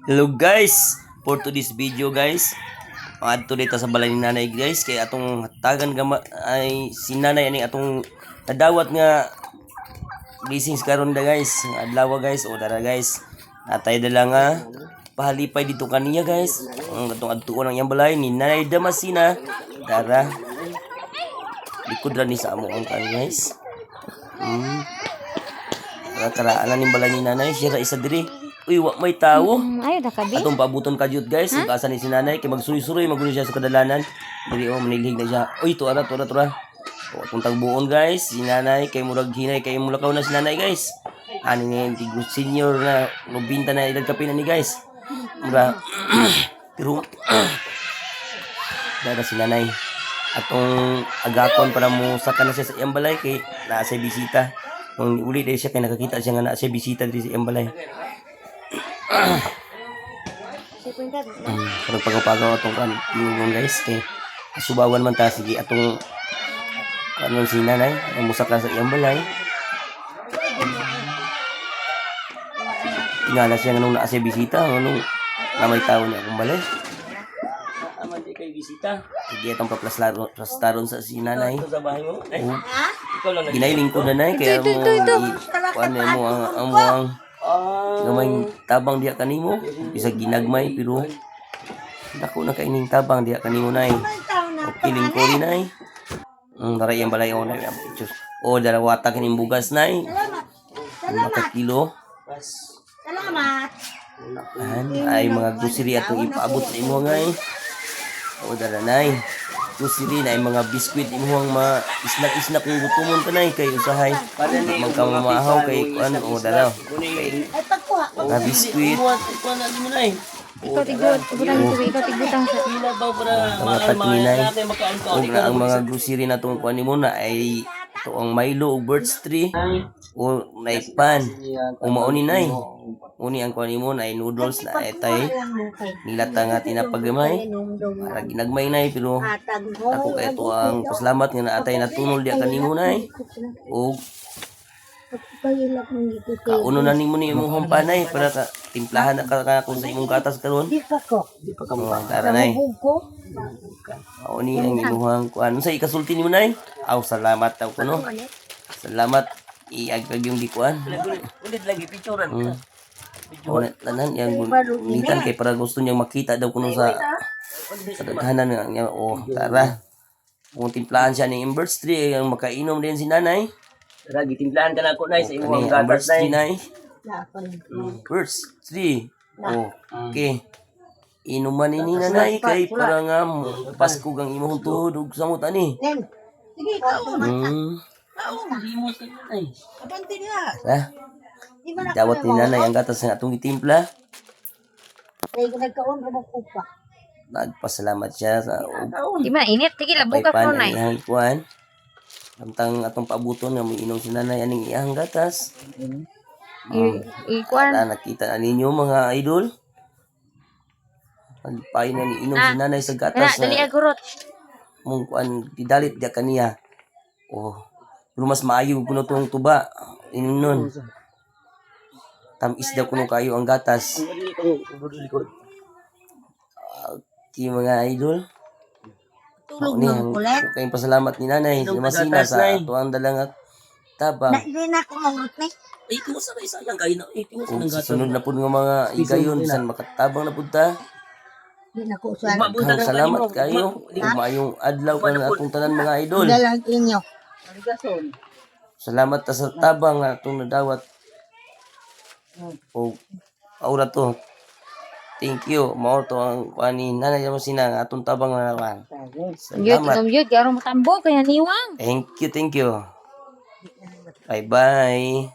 Hello guys, for today's video guys, adto dito sa balay ni nanay guys, kay atong hatagan gama ay si nanay ani atong nadawat nga blessings karon da guys, adlaw guys, o tara guys, natay dala nga pahalipay dito kaniya guys, ang atong adtuon ang iyang balay ni Nanay Damasina, tara likod ra ni sa amo ang kan guys. Tara ana ning balay ni nanay, siya ra isa diri. Uy, wa may tawo. Ay, nakabi. Atong pabuton ka jud guys, ang kasa ni si nanay kay magsuroy-suroy magulo siya sa kadalanan. Dili manilhig na siya. Uy, tuara. O atong tagbuon guys, si nanay kay murag hinay kay mulakaw na si nanay guys. Ani ni tigo senior na nobinta na edad kapin ni guys. Mura pero dada si nanay. Atong agakon para mo saka na siya sa iyang balay kay naa sa bisita. Kung uli dahil siya kay nakakita siya nga naa sa bisita diri sa iyang balay. Parang pagaw-pagaw atong kan tingong guys kay subawan man ta sige atong kanon si nanay ang musak sa iyang balay. Tingala siya nganong naa sa bisita nganong na may tao ni akong balay. Aman di kay bisita. Sige atong paplastaron sa si nanay. Sa bahay mo. Ikaw lang ginailing ko nanay kaya mo kuan mo ang gamay tabang diya kanimo bisag ginagmay pero dako na kaining tabang diya kanimo nay. Okay lingko rin nay. Daray ang balay o nay pictures. O darawata kining bugas nay. Mata kilo. Salamat. Ay mga grocery atong ipaabot sa imo ngay. O dara nay. Grocery na ay mga biskwit imuhang isnak-isnak ng gutumon ka nay kay usahay. Magkamamahaw kay kuan o dara. Mga biskwit. Ikaw tigot, butang ito, ikaw tigutang sa Mga patminay. O na ang mga grocery na itong kuan mo na ay ito ang Milo o birch tree o naipan o mauni nay. Uni ang kuan mo na ay noodles na etay nilata nga tinapagamay para ginagmay nay pero ako kay ito ang pasalamat nga naatay natunol diya kanimo nay o kauno na nimo ni imong hampanay para ka timplahan na ka kung sa imong gatas karon. Di pa ka tara nay. Ni ang imong kuan sa ikasulti nimo nay. Aw salamat taw kuno. Salamat iagpag yung dikuan. Ulit lagi picturean. Tanan yang nitan kay para gusto niya makita daw kuno sa daghanan niya. O tara. Kung timplahan siya ni birch tree ang makainom din si nanay. Tara, gitimplahan ka na ako, nay, sa imong gatas, nay. Birch tree. Okay. Inuman ni nanay, kay para nga Pasko gang imong tuhod ug samot ani. Sige, kaon. Di mo sa nanay. Abanti niya. Ha? Dawat ni nanay ang gatas nga atong gitimpla. Kaya nagkaon ra ko pa. Nagpasalamat siya sa Di man, init. Tigil, buka ko na. iyang kuan. Samtang atong paabuton nga inom si nanay aning iyang gatas. Ikuan. Nakita na ninyo mga idol. Pagpay na ni inom si nanay sa gatas. Dali agurot. Mong kuan didalit dia kaniya. Pero mas maayo kuno tong tuba. Inom nun. Tamis daw kuno kayo ang gatas. Okay mga idol. Tulog ng kulit. Kayong pasalamat ni nanay. Damasina sa ato ang dalang tabang. Hindi na ako mangot ni. Ay, kumusta kayo sayang kayo na? Ay, kumusta ng gatas? Sunod na po ng mga igayon. San makatabang na punta. Hindi na ko saan. Salamat kayo. Umayong adlaw ka na atong tanan mga idol. Dalag inyo. Salamat ta sa tabang na atong nadawat. Aura to. Thank you. Mao to ang kuani nanay mo sina atong tabang na naman. Salamat. Yun, kaya matambo, kaya niwang. Thank you. Bye-bye.